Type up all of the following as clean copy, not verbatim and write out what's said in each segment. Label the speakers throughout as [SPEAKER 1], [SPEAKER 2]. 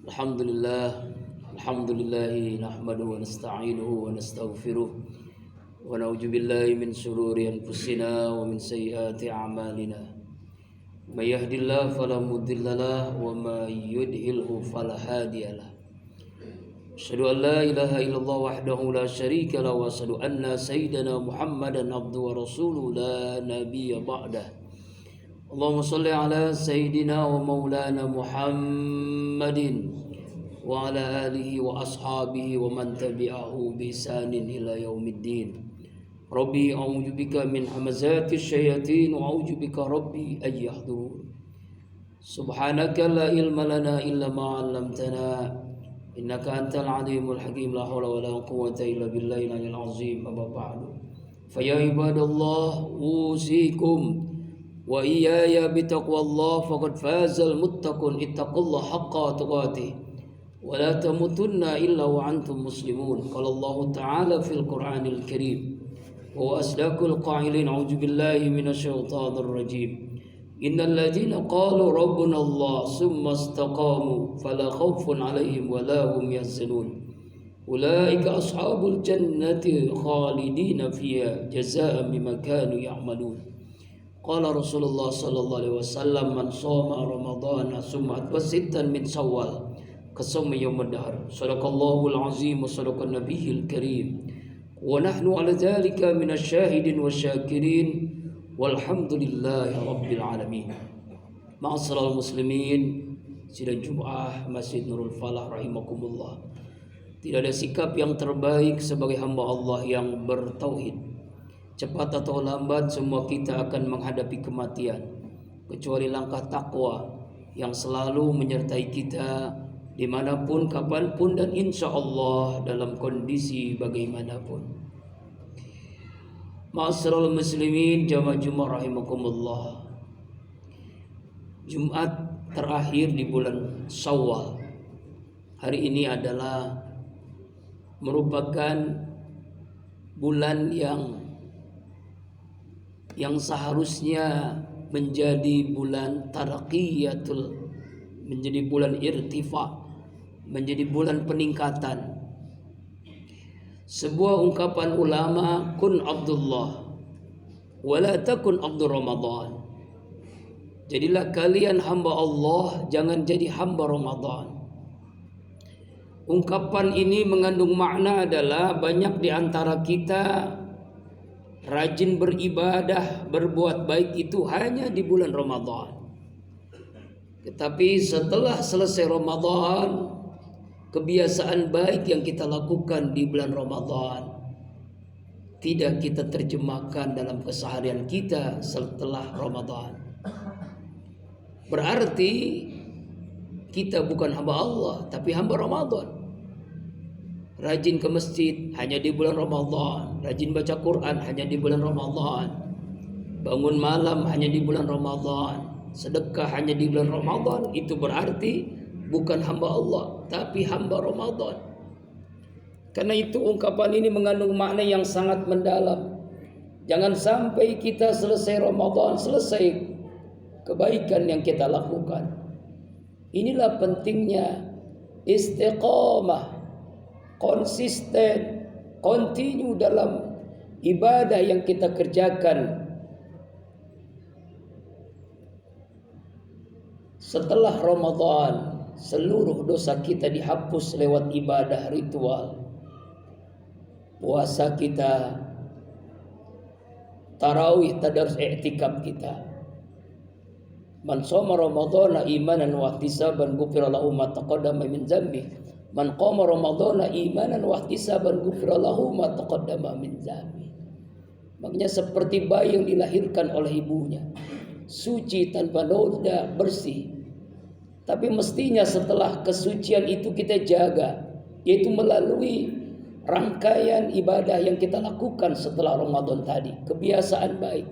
[SPEAKER 1] Alhamdulillah, alhamdulillahi nahmaduhu wa nasta'inuhu wa nastaghfiruh wa na'udzu billahi min shururi anfusina wa min sayyiati a'malina. May yahdihillahu fala mudilla lahu wa may yudlilhu fala hadiya lahu. Asyhadu an la ilaha illallah wahdahu la syarika lahu wa asyhadu anna sayyidana Muhammadan abduhu wa rasuluhu la nabiyya ba'dahu. Allahumma salli ala sayyidina wa maulana Muhammadin wa ala alihi wa ashabihi wa man tabi'ahu bi ihsanin ila yaumiddin. Rabbi a'udzu bika min hamazati syayatin wa a'udzu bika rabbi ay yahdurun. Subhanaka la ilma lana illa ma 'allamtana innaka antal alimul hakim. La haula wa la quwwata illa billahi al azim. Amma ba'du. Fa ya ibadallah usikum wa iyaya bitaqwallah faqad fazal muttaqun ittaqullaha haqqa tuqatih wa la tamutunna illa wa antum muslimun. Qala Allah ta'ala fil Qur'anil Karim wa asdaqul qa'ilin a'udzu billahi minasy syaithanir rajim. Innal ladzina qalu rabbuna Allah tsumma istaqamu fala khaufun 'alaihim wa la hum yahzanun. Ulaika ashabul jannati khalidina fiha jazaa'an bima kanu ya'malun. Qala Rasulullah sallallahu alaihi wasallam man shoma ramadhana summa atbasittan min Syawal kasawmi yaumid dahr. Sadaqallahul azim wa sadaqan nabiyil karim. Wa nahnu ala dzalika minasy syahidin wasyakirin walhamdulillahi rabbil alamin. Ma'asyiral muslimin, sidang Jumat Masjid Nurul Falah rahimakumullah. Tidak ada sikap yang terbaik sebagai hamba Allah yang bertauhid. Cepat atau lambat semua kita akan menghadapi kematian, kecuali langkah takwa yang selalu menyertai kita dimanapun, kapanpun, dan insya Allah dalam kondisi bagaimanapun. Ma'asyiral muslimin jamaah Jumat rahimakumullah. Jumat terakhir di bulan Syawal hari ini adalah merupakan bulan yang seharusnya menjadi bulan taraqiyatul, menjadi bulan irtifa, menjadi bulan peningkatan. Sebuah ungkapan ulama, kun Abdullah wala takun Abdur Ramadan. Jadilah kalian hamba Allah, jangan jadi hamba Ramadan. Ungkapan ini mengandung makna adalah banyak di antara kita rajin beribadah, berbuat baik itu hanya di bulan Ramadan. Tetapi setelah selesai Ramadan, kebiasaan baik yang kita lakukan di bulan Ramadan tidak kita terjemahkan dalam keseharian kita setelah Ramadan. Berarti kita bukan hamba Allah, tapi hamba Ramadan. Rajin ke masjid hanya di bulan Ramadan, rajin baca Quran hanya di bulan Ramadan, bangun malam hanya di bulan Ramadan, sedekah hanya di bulan Ramadan. Itu berarti bukan hamba Allah, tapi hamba Ramadan. Karena itu ungkapan ini mengandung makna yang sangat mendalam. Jangan sampai kita selesai Ramadan, selesai kebaikan yang kita lakukan. Inilah pentingnya istiqamah, konsisten, continue dalam ibadah yang kita kerjakan. Setelah Ramadan, seluruh dosa kita dihapus lewat ibadah ritual. Puasa kita, tarawih, tadarus, i'tikaf kita. Man shoma ramadhana imanan wa ihtisaban ghufira lahu ma taqaddama min dzambi. Man qama ramadhana imanan wa ihtisaban ghufira lahu ma taqaddama min dzambi. Makanya seperti bayi yang dilahirkan oleh ibunya, suci tanpa noda, bersih. Tapi mestinya setelah kesucian itu kita jaga, yaitu melalui rangkaian ibadah yang kita lakukan setelah Ramadan tadi, kebiasaan baik.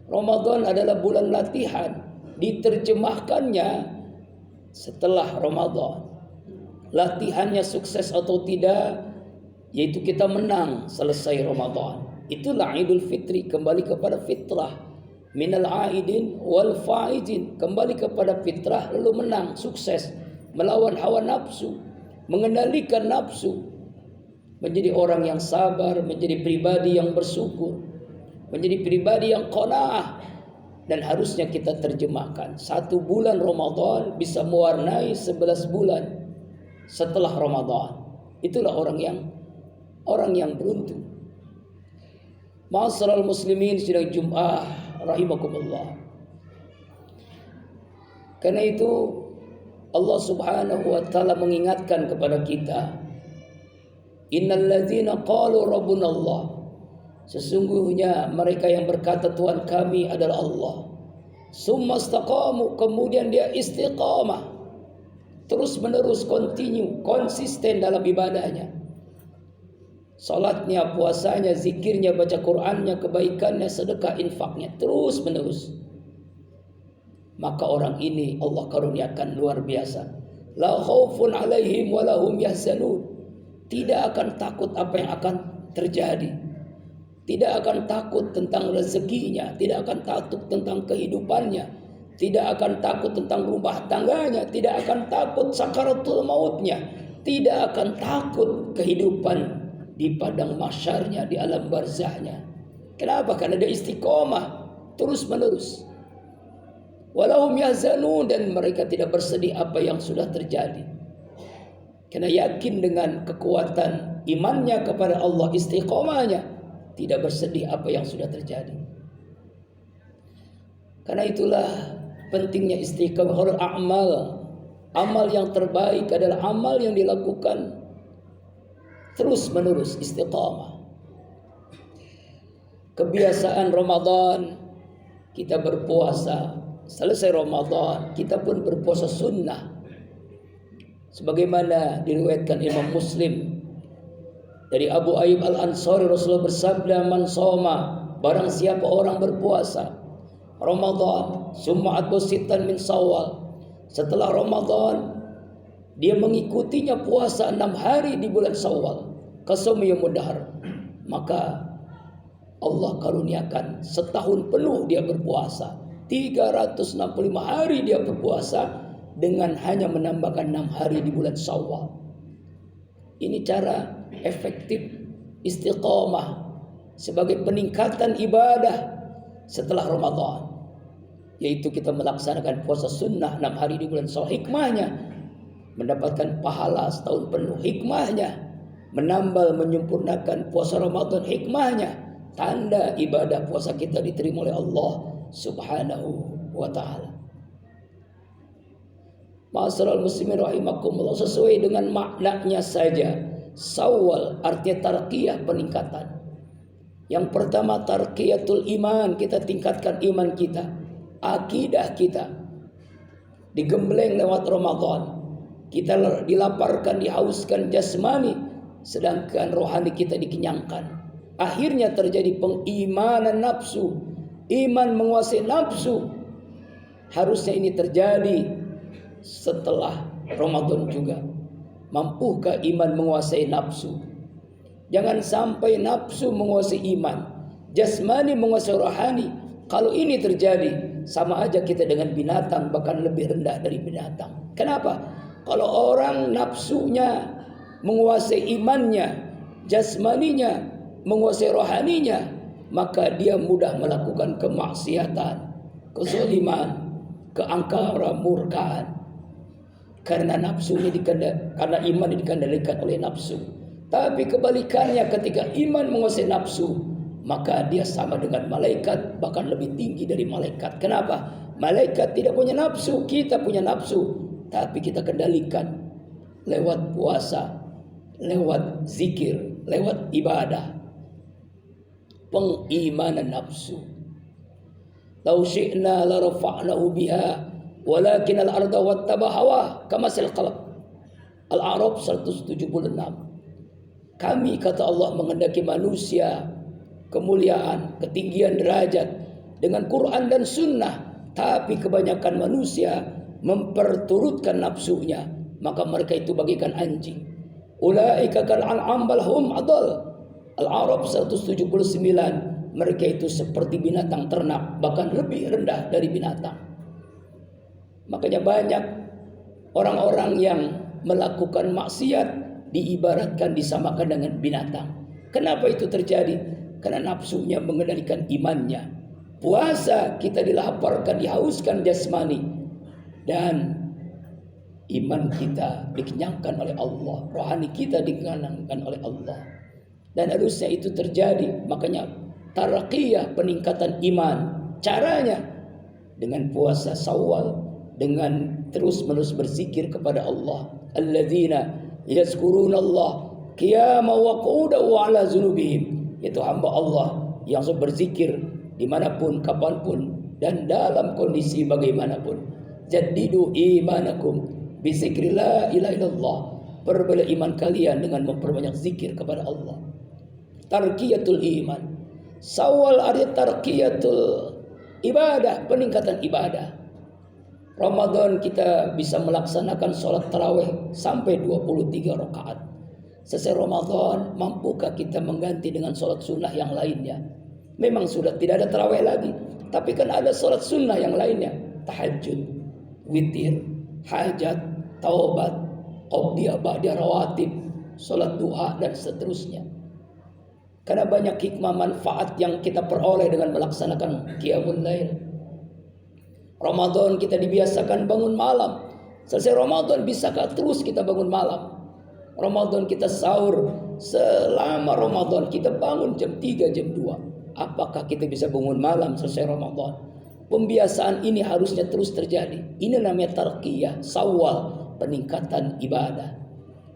[SPEAKER 1] Ramadan adalah bulan latihan, diterjemahkannya setelah Ramadan. Latihannya sukses atau tidak, yaitu kita menang selesai Ramadan. Itulah Idul Fitri, kembali kepada fitrah. Minal aidin wal faizin, kembali kepada fitrah lalu menang, sukses melawan hawa nafsu, mengendalikan nafsu, menjadi orang yang sabar, menjadi pribadi yang bersyukur, menjadi pribadi yang qanaah. Dan harusnya kita terjemahkan, 1 bulan Ramadan bisa mewarnai 11 bulan setelah Ramadan. Itulah orang yang beruntung. Ma'asyiral muslimin sidang Jumat rahimakumullah. Karena itu Allah Subhanahu wa taala mengingatkan kepada kita, innalladzina qalu rabbunallah, sesungguhnya mereka yang berkata Tuhan kami adalah Allah, summa istaqamu, kemudian dia istiqamah, terus menerus, konsisten dalam ibadahnya, salatnya, puasanya, zikirnya, baca Qur'annya, kebaikannya, sedekah, infaknya, terus menerus, maka orang ini Allah karuniakan luar biasa. La khaufun alaihim wa lahum yahzanun, tidak akan takut apa yang akan terjadi, tidak akan takut tentang rezekinya, tidak akan takut tentang kehidupannya, tidak akan takut tentang rumah tangganya, tidak akan takut sakaratul mautnya, tidak akan takut kehidupan di padang mahsyarnya, di alam barzahnya. Kenapa? Karena dia istiqomah terus menerus. Walahum yahzanun, dan mereka tidak bersedih apa yang sudah terjadi. Karena yakin dengan kekuatan imannya kepada Allah, istiqomahnya, tidak bersedih apa yang sudah terjadi. Karena itulah pentingnya istiqomah amal. Amal yang terbaik adalah amal yang dilakukan terus menerus, istiqamah. Kebiasaan Ramadan kita berpuasa, selesai Ramadan kita pun berpuasa sunnah, sebagaimana diriwayatkan Imam Muslim dari Abu Ayyub Al-Ansari, Rasulullah bersabda, man shoma, barang siapa orang berpuasa Ramadan, summa atba'u sittan min Syawal, setelah Ramadan dia mengikutinya puasa 6 hari di bulan Syawal, kasumi yaumud dahr, maka Allah karuniakan setahun penuh dia berpuasa, 365 hari dia berpuasa dengan hanya menambahkan 6 hari di bulan Syawal. Ini cara efektif istiqamah sebagai peningkatan ibadah setelah Ramadan, yaitu kita melaksanakan puasa sunnah 6 hari di bulan Syawal. Hikmahnya mendapatkan pahala setahun penuh, hikmahnya menambal menyempurnakan puasa Ramadan, hikmahnya tanda ibadah puasa kita diterima oleh Allah Subhanahu wa ta'ala. Ma'asyiral muslimin rahimakumullah, sesuai dengan maknanya saja, Syawal artinya tarqiyah, peningkatan. Yang pertama tarqiyatul iman, kita tingkatkan iman kita, akidah kita digembleng lewat Ramadan. Kita dilaparkan, dihauskan jasmani, sedangkan rohani kita dikenyangkan. Akhirnya terjadi pengimanan nafsu, iman menguasai nafsu. Harusnya ini terjadi setelah Ramadan juga. Mampukah iman menguasai nafsu? Jangan sampai nafsu menguasai iman, jasmani menguasai rohani. Kalau ini terjadi, sama aja kita dengan binatang, bahkan lebih rendah dari binatang. Kenapa? Kalau orang nafsunya menguasai imannya, jasmaninya menguasai rohaninya, maka dia mudah melakukan kemaksiatan, kezaliman, keangkaran, murkaan. Karena nafsu ini karena iman dikendalikan oleh nafsu. Tapi kebalikannya, ketika iman menguasai nafsu, maka dia sama dengan malaikat, bahkan lebih tinggi dari malaikat. Kenapa? Malaikat tidak punya nafsu, kita punya nafsu, tapi kita kendalikan lewat puasa, lewat zikir, lewat ibadah. Pengimanan nafsu. Lau syi'na la rafa'nahu biha walakin al-arda wattaba hawa kamasil qalb. Al-A'raf 176. Kami, kata Allah, mengendaki manusia kemuliaan, ketinggian derajat dengan Quran dan Sunnah, tapi kebanyakan manusia memperturutkan nafsunya, maka mereka itu bagikan anjing. Ulaika kal an'am bal hum adall. Al-A'raf 179. Mereka itu seperti binatang ternak, bahkan lebih rendah dari binatang. Makanya banyak
[SPEAKER 2] Orang-orang yang melakukan maksiat diibaratkan, disamakan dengan binatang. Kenapa itu terjadi? Karena nafsunya mengendalikan imannya. Puasa kita dilaparkan, dihauskan jasmani, dan iman kita dikenyangkan oleh Allah, rohani kita dikenyangkan oleh Allah. Dan harusnya itu terjadi. Makanya tarqiyah, peningkatan iman, caranya dengan puasa Syawal, dengan terus-menerus berzikir kepada Allah. Alladzina yazkurunallah qiyaman wa qu'udan wa 'ala dzunubihim. Itu hamba Allah yang berzikir dimanapun, kapanpun, dan dalam kondisi bagaimanapun. Jaddidu imanakum bizikri la ilaha illallah. Perbaiki iman kalian dengan memperbanyak zikir kepada Allah. Tarqiyatul iman. Syawal artinya tarqiyatul ibadah, peningkatan ibadah. Ramadan kita bisa melaksanakan sholat tarawih sampai 23 rakaat. Selesai Ramadan, mampukah kita mengganti dengan sholat sunnah yang lainnya? Memang sudah tidak ada tarawih lagi, tapi kan ada sholat sunnah yang lainnya. Tahajud, witir, hajat, taubat, qobdiyah, ba'diyah, rawatib, sholat duha, dan seterusnya. Karena banyak hikmah manfaat yang kita peroleh dengan melaksanakan qiyamul lail. Ramadan kita dibiasakan bangun malam. Selesai Ramadan bisakah terus kita bangun malam? Ramadan kita sahur. Selama Ramadan kita bangun jam 3, jam 2. Apakah kita bisa bangun malam selesai Ramadan? Pembiasaan ini harusnya terus terjadi. Ini namanya tarqiyah, Syawal, peningkatan ibadah.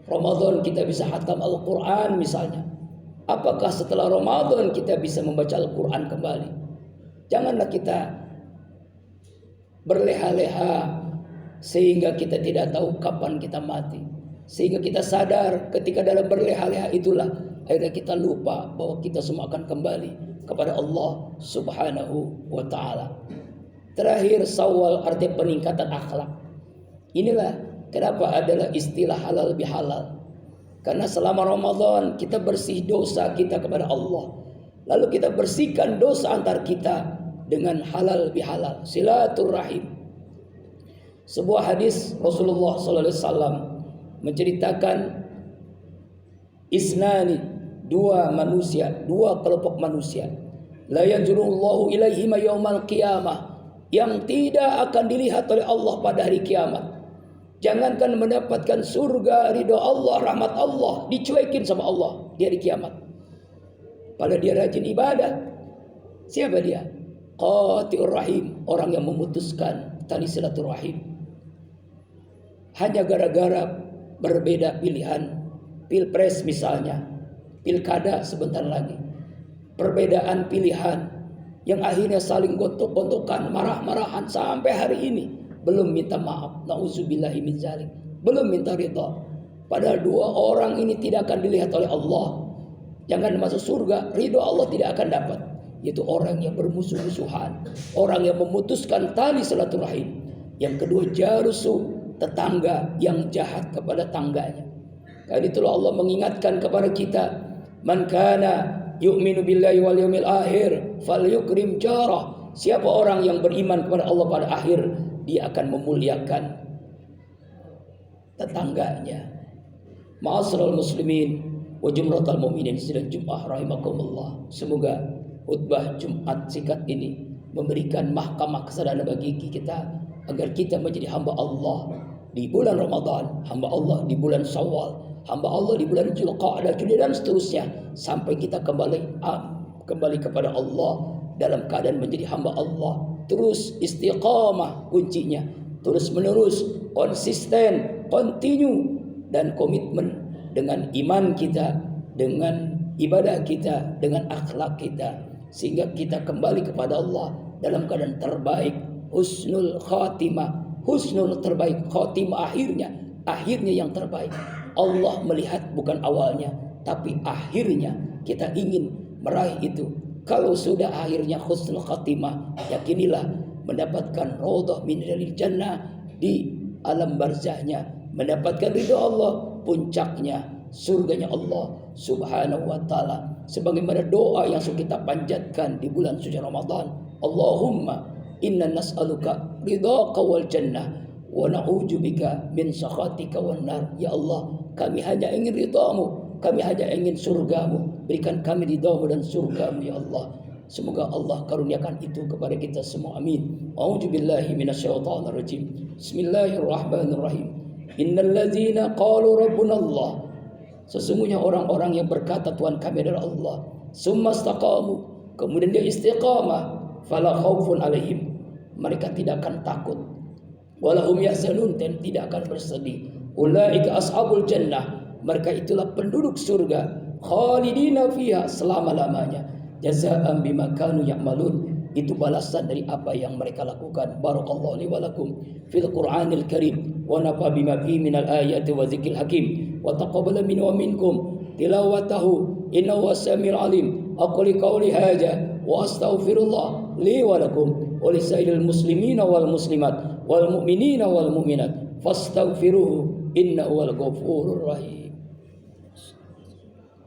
[SPEAKER 2] Ramadan kita bisa khatam Al-Quran misalnya. Apakah setelah Ramadan kita bisa membaca Al-Quran kembali? Janganlah kita berleha-leha sehingga kita tidak tahu kapan kita mati. Sehingga kita sadar ketika dalam berleha-leha itulah akhirnya kita lupa bahwa kita semua akan kembali kepada Allah Subhanahu wa ta'ala. Terakhir, Syawal artinya peningkatan akhlak. Inilah kenapa adalah istilah halal bihalal. Karena selama Ramadan kita bersih dosa kita kepada Allah. Lalu kita bersihkan dosa antar kita dengan halal bihalal, silaturrahim. Sebuah hadis Rasulullah SAW menceritakan isnani, dua kelompok manusia, la yanzurullahu ilaihima yaumal qiyamah, yang tidak akan dilihat oleh Allah pada hari kiamat. Jangankan mendapatkan surga, ridho Allah, rahmat Allah, dicuekin sama Allah di hari kiamat. Padahal dia rajin ibadah. Siapa dia? Qati'ur rahim, orang yang memutuskan tali silaturahim. Hanya gara-gara berbeda pilihan, pilpres misalnya, pilkada sebentar lagi, perbedaan pilihan yang akhirnya saling gontok-gontokan, marah-marahan sampai hari ini belum minta maaf. Nauzubillahi min zalik, belum minta ridha. Padahal dua orang ini tidak akan dilihat oleh Allah. Jangan masuk surga, ridho Allah tidak akan dapat. Yaitu orang yang bermusuh-musuhan, orang yang memutuskan tali silaturahim. Yang kedua, jarusu, tetangga yang jahat kepada tangganya. Karena itulah Allah mengingatkan kepada kita, man kana yu'minu billahi wal yawmil akhir falyukrim jarah. Siapa orang yang beriman kepada Allah pada akhir, dia akan memuliakan tetangganya. Ma'asyiral muslimin wa jumratal mu'minin, sidang Jumat rahimakumullah. Semoga khutbah Jumat singkat ini memberikan mahkamah kesadaran bagi kita agar kita menjadi hamba Allah di bulan Ramadan, hamba Allah di bulan Syawal, hamba Allah di bulan Zulqa'dah, dan seterusnya sampai kita kembali kepada Allah dalam keadaan menjadi hamba Allah. Terus istiqamah kuncinya, terus menerus, konsisten, continue, dan komitmen dengan iman kita, dengan ibadah kita, dengan akhlak kita, sehingga kita kembali kepada Allah dalam keadaan terbaik, husnul khatimah, husnul terbaik, khatimah akhirnya yang terbaik. Allah melihat bukan awalnya, tapi akhirnya. Kita ingin meraih itu. Kalau sudah akhirnya husnul khatimah, yakinilah mendapatkan raudhah min riyadil jannah di alam barzahnya, mendapatkan ridha Allah, puncaknya surganya Allah Subhanahu wa ta'ala. Sebagaimana doa yang sudah kita panjatkan di bulan suci Ramadan, Allahumma inna nas'aluka ridhaka wal jannah wa na'udzubika min sakhatika wan nar. Ya Allah, kami hanya ingin ridhamu, kami hanya ingin surgamu. Berikan kami ridhamu dan surgamu ya Allah. Semoga Allah karuniakan itu kepada kita semua. Amin. A'udzubillahi minasyaitonir rajim. Bismillahirrahmanirrahim. Innal ladzina qalu rabbuna Allah. Sesungguhnya orang-orang yang berkata Tuhan kami adalah Allah. Summa istaqamu, kemudian dia istiqamah, fala khaufun alaihim, mereka tidak akan takut, walahum yahzanun, dan tidak akan bersedih. Ulaika ashabul jannah, mereka itulah penduduk surga, khalidina fiha, selama-lamanya. Jazaa'an bima kanu ya'malun, itu balasan dari apa yang mereka lakukan. Barakallahu li wa lakum fil Qur'anil Karim wa nafa bima fihi minal ayati wa dzikril hakim wa taqabbala minni wa minkum tilawatahu innahu was-sami'ul 'alim. Aqulu qawli hadza wa astaghfirullah li wa lakum wa lisairil muslimina wal muslimat wal mu'minina wal mu'minat fastaghfiruhu innahu wal ghafurur rahim.